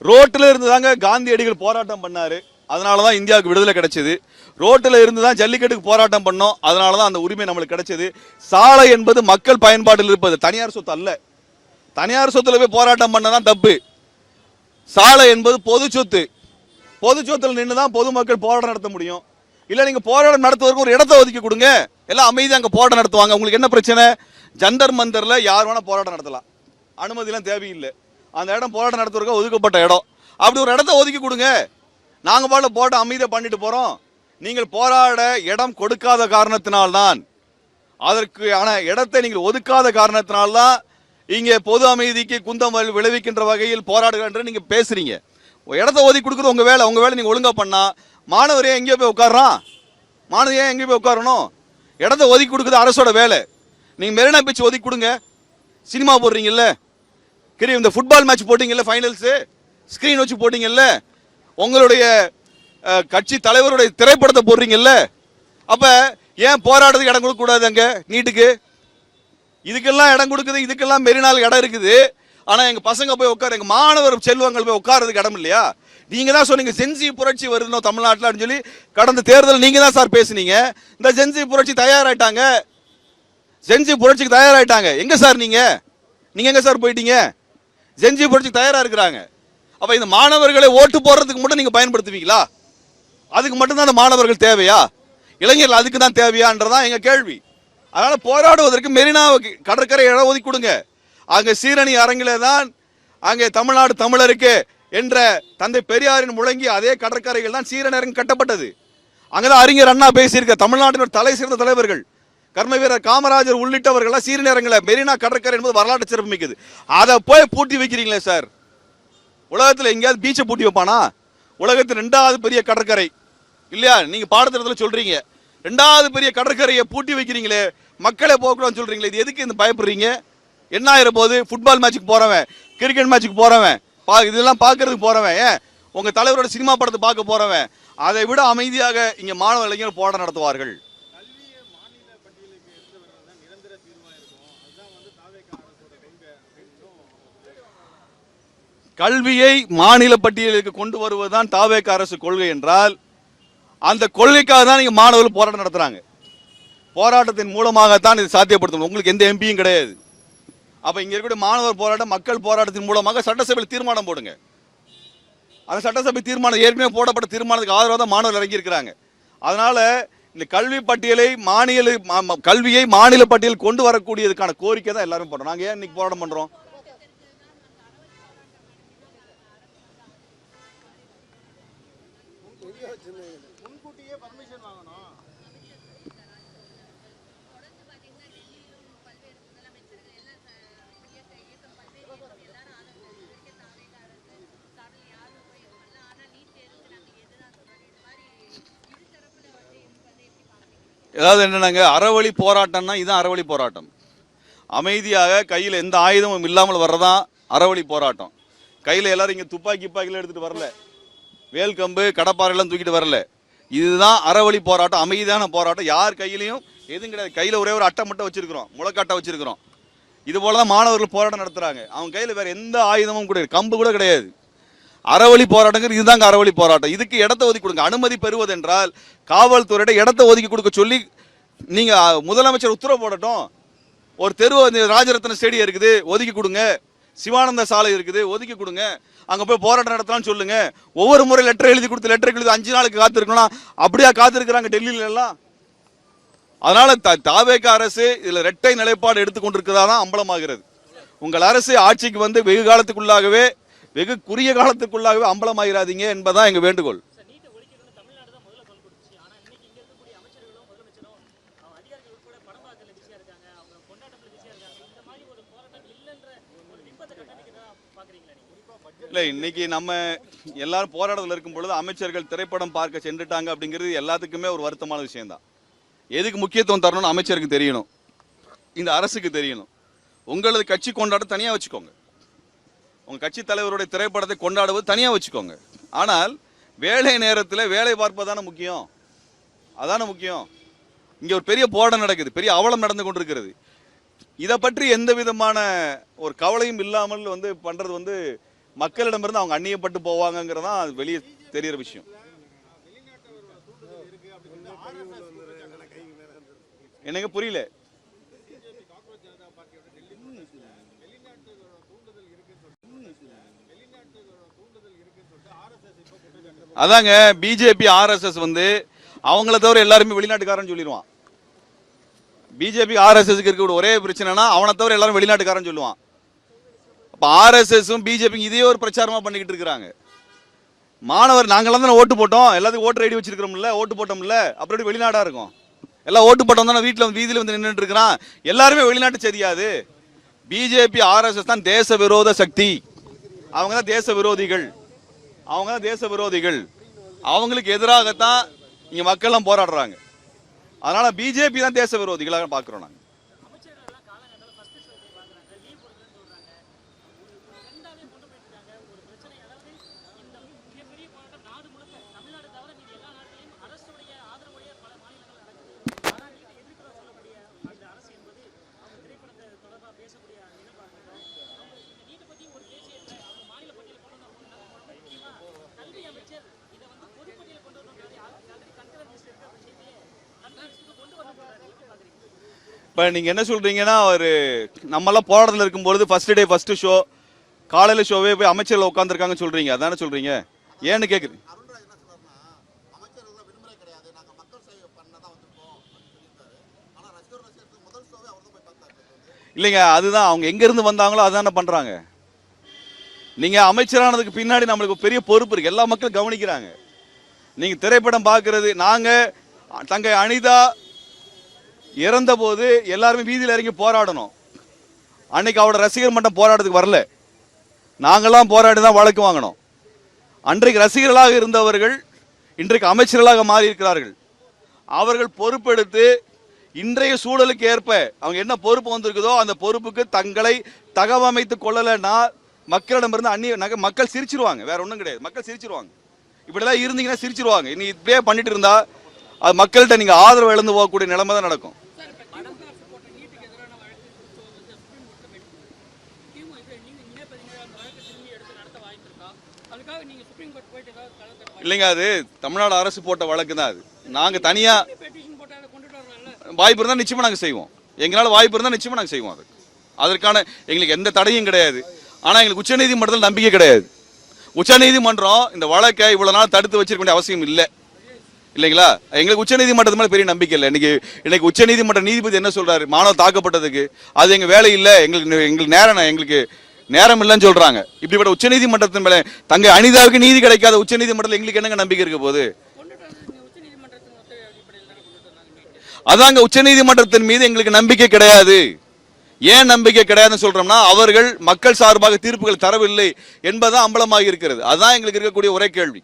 ரோட்டில் இருந்து தாங்க காந்தியடிகள் போராட்டம் பண்ணாரு, அதனால தான் இந்தியாவுக்கு விடுதலை கிடைச்சது. ரோட்டில் இருந்து தான் ஜல்லிக்கட்டுக்கு போராட்டம் பண்ணோம், அதனால தான் அந்த உரிமை நம்மளுக்கு கிடைச்சது. சாலை என்பது மக்கள் பயன்பாட்டில் இருப்பது, தனியார் சொத்து அல்ல. தனியார் சொத்துல போய் போராட்டம் பண்ணதான் தப்பு. சாலை என்பது பொது சொத்து. பொது சொத்துல நின்று தான் பொதுமக்கள் போராட்டம் நடத்த முடியும். இல்ல நீங்க போராட்டம் நடத்துவதற்கு ஒரு இடத்தை ஒதுக்கி கொடுங்க, எல்லாம் அமைதியாக அங்கே போராட்டம் நடத்துவாங்க. உங்களுக்கு என்ன பிரச்சனை? ஜந்தர் மந்தர்ல யார் வேணா போராட்டம் நடத்தலாம், அனுமதியெல்லாம் தேவையில்லை. அந்த இடம் போராட்டம் நடத்துவதற்கு ஒதுக்கப்பட்ட இடம். அப்படி ஒரு இடத்த ஒதுக்கி கொடுங்க. நாங்கள் பாட போராட்டம் அமைதியாக பண்ணிட்டு போறோம். நீங்கள் போராட இடம் கொடுக்காத காரணத்தினால்தான், அதற்கான இடத்தை நீங்கள் ஒதுக்காத காரணத்தினால்தான் இங்கே பொது அமைதிக்கு குந்தம் விளைவிக்கின்ற வகையில் போராடுகின்ற நீங்க பேசுறீங்க. இடத்த ஒதுக்கி கொடுக்குறது உங்க வேலை. உங்க வேலை நீங்க ஒழுங்கா பண்ணா மாணவரே எங்கேயோ போய் உட்காரான், மாணவரே எங்கேயோ போய் உட்காரணும். இடத்த ஒதுக்கி கொடுக்குறது அரசோட வேலை. நீங்க மெரினா பீச் ஒதுக்கி கொடுங்க. சினிமா போடுறீங்கல்ல, இந்த ஃபுட்பால் மேட்ச் போட்டீங்கல்ல, ஃபைனல்ஸ் ஸ்கிரீன் வச்சு போட்டீங்கல்ல, உங்களுடைய கட்சி தலைவருடைய திரைப்படத்தை போடுறீங்கல்ல, அப்ப ஏன் போராடுறதுக்கு இடம் கொடுக்க கூடாது? அங்க நீட்டுக்கு இதுக்கெல்லாம் இடம் கொடுக்குது, இதுக்கெல்லாம் மெரினால் இடம் இருக்குது. ஆனா எங்க பசங்க போய் உட்கார, எங்க மாணவர் செல்வங்கள் போய் உட்கார்றதுக்கு இடம் இல்லையா? நீங்க தான் சொன்னீங்க ஜென்சி புரட்சி வருதோ தமிழ்நாட்டில் சொல்லி. கடந்த தேர்தல் நீங்க தான் சார் பேசுனீங்க. இந்த ஜென்சி புரட்சி தயாராயிட்டாங்க, ஜென்சி புரட்சிக்கு தயாராயிட்டாங்க. எங்க சார் நீங்க எங்க சார் போயிட்டீங்க? ஜென்சி புரட்சி தயாரா இருக்கிறாங்க. அப்ப இந்த மாணவர்களை ஓட்டு போடுறதுக்கு மட்டும் நீங்க பயன்படுத்துவீங்களா? அதுக்கு மட்டும்தான் அந்த மாணவர்கள் தேவையா? இளைஞர்கள் அதுக்கு தான் தேவையான்றதான் எங்க கேள்வி. அதனால போராடுவதற்கு மெரினா கடற்கரை இடம் ஒதுக்கி கொடுங்க. அங்க சீரணி அரங்கிலே தான் அங்கே தமிழ்நாடு தமிழருக்கு என்ற தந்தை பெரியாரின் முழங்கி அதே கடற்கரைகள் தான் சீரணி அரங்கு கட்டப்பட்டது. அங்கதான் அறிஞர் அண்ணா பேசியிருக்க தமிழ்நாட்டின் தலை சிறந்த தலைவர்கள் கர்ம வீரர் காமராஜர் உள்ளிட்டவர்கள் சீரணி அரங்கில் மெரினா கடற்கரை என்பது வரலாற்று சிறப்பு மிக்கது. அதை போய் பூட்டி வைக்கிறீங்களே சார். உலகத்தில் எங்கேயாவது பீச்சை பூட்டி வைப்பானா? உலகத்தில் 2வது பெரிய கடற்கரை இல்லையா? நீங்க பாடத்திட்டத்தில் சொல்றீங்க 2வது பெரிய கடற்கரையை பூட்டி வைக்கிறீங்களே, மக்களை போகக்கூடாதுன்னு சொல்றீங்களே, இது எதுக்கு இந்த பயப்படுறீங்க? என்ன ஆயிர போது? ஃபுட்பால் மேட்சுக்கு போறவன், கிரிக்கெட் மேட்சுக்கு போறவன், இதெல்லாம் பார்க்கறதுக்கு போறவன், ஏன் உங்க தலைவரோட சினிமா படத்தை பார்க்க போறவன், அதை விட அமைதியாக இங்க மாணவ இளைஞர்கள் போராட்டம் நடத்துவார்கள். கல்வியை மாநில பட்டியலுக்கு கொண்டு வருவதுதான் தாவேக அரசு கொள்கை என்றால், அந்த கொள்கைக்காக தான் நீங்க மாணவர்கள் போராட்டம் நடத்துறாங்க. போராட்டத்தின் மூலமாகத்தான் இது சாத்தியப்படுத்தணும். உங்களுக்கு எந்த எம்பியும் கிடையாது. அப்ப இங்க இருக்கக்கூடிய மாணவர் போராட்டம், மக்கள் போராட்டத்தின் மூலமாக சட்டசபையில் தீர்மானம் போடுங்க. அந்த சட்டசபை தீர்மானம் ஏற்கனவே போடப்பட்ட தீர்மானத்துக்கு ஆதரவாக தான் மாணவர்கள் இறங்கி இருக்கிறாங்க. அதனால இந்த கல்வி பட்டியலை கல்வியை மாநில பட்டியல் கொண்டு வரக்கூடியதுக்கான கோரிக்கை தான் எல்லாரும் பண்றோம். நாங்க ஏன் இன்னைக்கு போராட்டம் பண்றோம்? ஏதாவது என்னன்னாங்க, அறவழி போராட்டம்னா இதுதான் அறவழி போராட்டம். அமைதியாக கையில் எந்த ஆயுதமும் இல்லாமல் வர்றதான் அறவழி போராட்டம். கையில் எல்லாரும் இங்கே துப்பாக்கியில் எடுத்துட்டு வரல, வேல் கம்பு கடப்பாறையெல்லாம் தூக்கிட்டு வரல. இதுதான் அறவழி போராட்டம், அமைதியான போராட்டம். யார் கையிலையும் எதுவும் கிடையாது. கையில் ஒரே ஒரு அட்டை மட்டும் வச்சிருக்கிறோம், முளைக்காட்டை வச்சிருக்கிறோம். இது போல தான் மாணவர்கள் போராட்டம் நடத்துறாங்க. அவங்க கையில் வேற எந்த ஆயுதமும் கூட கம்பு கூட கிடையாது. அறவழி போராட்டங்கிறது இதுதாங்க அறவழி போராட்டம். இதுக்கு இடத்தை ஒதுக்கி கொடுங்க. அனுமதி பெறுவது என்றால் காவல்துறையிட இடத்தை ஒதுக்கி கொடுக்க சொல்லி நீங்க முதலமைச்சர் உத்தரவு போடட்டும். ஒரு தெரு ராஜரத்ன ஸ்டேடியம் இருக்குது, ஒதுக்கி கொடுங்க. சிவானந்த சாலை இருக்குது, ஒதுக்கி கொடுங்க. அங்க போய் போராட்டம் நடத்தலாம்னு சொல்லுங்க. ஒவ்வொரு முறை லெட்டர் எழுதி கொடுத்து லெட்டர் எழுதி 5 நாளுக்கு காத்திருக்கணும். அப்படியா காத்திருக்கிறாங்க டெல்லியில எல்லாம்? அதனால தாவேக அரசு இதுல இரட்டை நிலைப்பாடு எடுத்துக்கொண்டிருக்கிறதா அம்பலமாகிறது. உங்கள் அரசு ஆட்சிக்கு வந்து வெகு காலத்துக்குள்ளாகவே, வெகு குறுகிய காலத்துக்குள்ளாகவே அம்பலமாகிறாதீங்க என்பதுதான் எங்க வேண்டுகோள். இல்லை, இன்னைக்கு நம்ம எல்லாரும் போராட்டத்தில் இருக்கும் பொழுது அமைச்சர்கள் திரைப்படம் பார்க்க சென்றுட்டாங்க அப்படிங்கிறது எல்லாத்துக்குமே ஒரு வருத்தமான விஷயம்தான். எதுக்கு முக்கியத்துவம் தரணும்னு அமைச்சருக்கு தெரியணும், இந்த அரசுக்கு தெரியணும். உங்களது கட்சி கொண்டாட தனியாக வச்சுக்கோங்க, உங்கள் கட்சி தலைவருடைய திரைப்படத்தை கொண்டாடுவது தனியாக வச்சுக்கோங்க. ஆனால் வேலை நேரத்தில் வேலை பார்ப்பதான முக்கியம், அதான முக்கியம். இங்கே ஒரு பெரிய போராட்டம் நடக்குது, பெரிய அவலம் நடந்து கொண்டிருக்கிறது. இதை பற்றி எந்த விதமான ஒரு கவலையும் இல்லாமல் வந்து பண்றது வந்து மக்களிடமிருந்து அவங்க அந்நியப்பட்டு போவாங்கங்கிறதான் வெளியே தெரிகிற விஷயம். எனக்கு புரியல. அதாங்க பிஜேபி ஆர்எஸ்எஸ் அவங்கள தவிர எல்லாருமே வெளிநாட்டுக்காரன் சொல்லிடுவான். பிஜேபி ஆர்எஸ்எஸ்க்கு இருக்க ஒரே பிரச்சனைனா அவனை தவிர எல்லாரும் வெளிநாட்டுக்காரன் சொல்லுவான். அப்ப ஆர்எஸ்எஸும் பிஜேபி இதே ஒரு பிரச்சாரமா பண்ணிக்கிட்டு இருக்கிறாங்க. மாணவர் நாங்களாம் தானே ஓட்டு போட்டோம், எல்லாத்துக்கும் ஓட்டர் ஐடி வச்சிருக்கிறோம்ல, ஓட்டு போட்டோம்ல, அப்புறம் வெளிநாடா இருக்கும். எல்லாம் ஓட்டு போட்டோம் தானே வீட்டில் வீதியில் நின்றுட்டு இருக்கிறான். எல்லாருமே வெளிநாட்டு செய்யாது. பிஜேபி ஆர்எஸ்எஸ் தான் தேச விரோத சக்தி. அவங்க தான் தேச விரோதிகள். அவங்க தான் தேச விரோதிகள். அவங்களுக்கு எதிராகத்தான் இங்க மக்கள்லாம் போராடுறாங்க. அதனால பிஜேபி தான் தேச விரோதிகளாக பார்க்கிறோம் நாங்க. இப்போ நீங்கள் என்ன சொல்கிறீங்கன்னா, ஒரு நம்மளாம் போராட்டத்தில் இருக்கும்பொழுது ஃபர்ஸ்ட் டே ஃபர்ஸ்ட் ஷோ காலையில் ஷோவே போய் அமைச்சர்கள் உட்காந்துருக்காங்கன்னு சொல்கிறீங்க, அதானே சொல்கிறீங்க? ஏன்னு கேட்குறீங்க. இல்லைங்க, அதுதான் அவங்க எங்கேருந்து வந்தாங்களோ அதானே பண்ணுறாங்க. நீங்கள் அமைச்சரானதுக்கு பின்னாடி நம்மளுக்கு பெரிய பொறுப்பு இருக்குது, எல்லா மக்களும் கவனிக்கிறாங்க. நீங்கள் திரைப்படம் பார்க்கறது, நாங்கள் தங்கை அனிதா இறந்த போது எல்லாருமே வீதியில் இறங்கி போராடணும். அன்னைக்கு அவரோட ரசிகர் மன்றம் போராட்டத்துக்கு வரல, நாங்களாம் போராடி தான் வழக்கு வாங்கினோம். அன்றைக்கு ரசிகர்களாக இருந்தவர்கள் இன்றைக்கு அமைச்சர்களாக மாறி இருக்கிறார்கள். அவர்கள் பொறுப்பெடுத்து இன்றைய சூழலுக்கு ஏற்ப அவங்க என்ன பொறுப்பு வந்திருக்குதோ அந்த பொறுப்புக்கு தங்களை தகவமைத்து கொள்ளலைன்னா மக்களிடமிருந்து அந்நிய மக்கள் சிரிச்சிருவாங்க. வேற ஒன்றும் கிடையாது, மக்கள் சிரிச்சிருவாங்க. இப்படிலாம் இருந்தீங்கன்னா சிரிச்சிருவாங்க. இனி இப்படியே பண்ணிட்டு இருந்தா அது மக்கள்கிட்ட நீங்க ஆதரவு இழந்து போகக்கூடிய நிலைமை தான் நடக்கும். இல்லைங்க, அது தமிழ்நாடு அரசு போட்ட வழக்கு தான். அது நாங்க தனியா வாய்ப்பு இருந்தால் நிச்சயமா நாங்கள் செய்வோம். எங்களால் வாய்ப்பு இருந்தால் நிச்சயமா நாங்கள் செய்வோம். அதற்கான எங்களுக்கு எந்த தடையும் கிடையாது. ஆனால் எங்களுக்கு உச்சநீதிமன்றத்தில் நம்பிக்கை கிடையாது. உச்சநீதிமன்றம் இந்த வழக்கை இவ்வளவு நாள் தடுத்து வச்சிருக்க வேண்டிய அவசியம் இல்லை, இல்லைங்களா? எங்களுக்கு உச்சநீதிமன்றத்து மேலே பெரிய நம்பிக்கை இல்லை. இன்னைக்கு உச்சநீதிமன்ற நீதிபதி என்ன சொல்றாரு, மாணவர் தாக்கப்பட்டதுக்கு அது எங்க வேலை இல்லை, எங்களுக்கு நேரம் இல்லைன்னு சொல்றாங்க. இப்படிப்பட்ட உச்சநீதிமன்றத்தின் மேல தங்கை அனிதாவுக்கு நீதி கிடைக்காத உச்சநீதிமன்றத்தில் எங்களுக்கு என்னங்க நம்பிக்கை இருக்க போது? அதாங்க, உச்சநீதிமன்றத்தின் மீது எங்களுக்கு நம்பிக்கை கிடையாது. ஏன் நம்பிக்கை கிடையாதுன்னு சொல்றோம்னா, அவர்கள் மக்கள் சார்பாக தீர்ப்புகள் தரவில்லை என்பதுதான் அம்பலமாக இருக்கிறது. அதுதான் எங்களுக்கு இருக்கக்கூடிய ஒரே கேள்வி.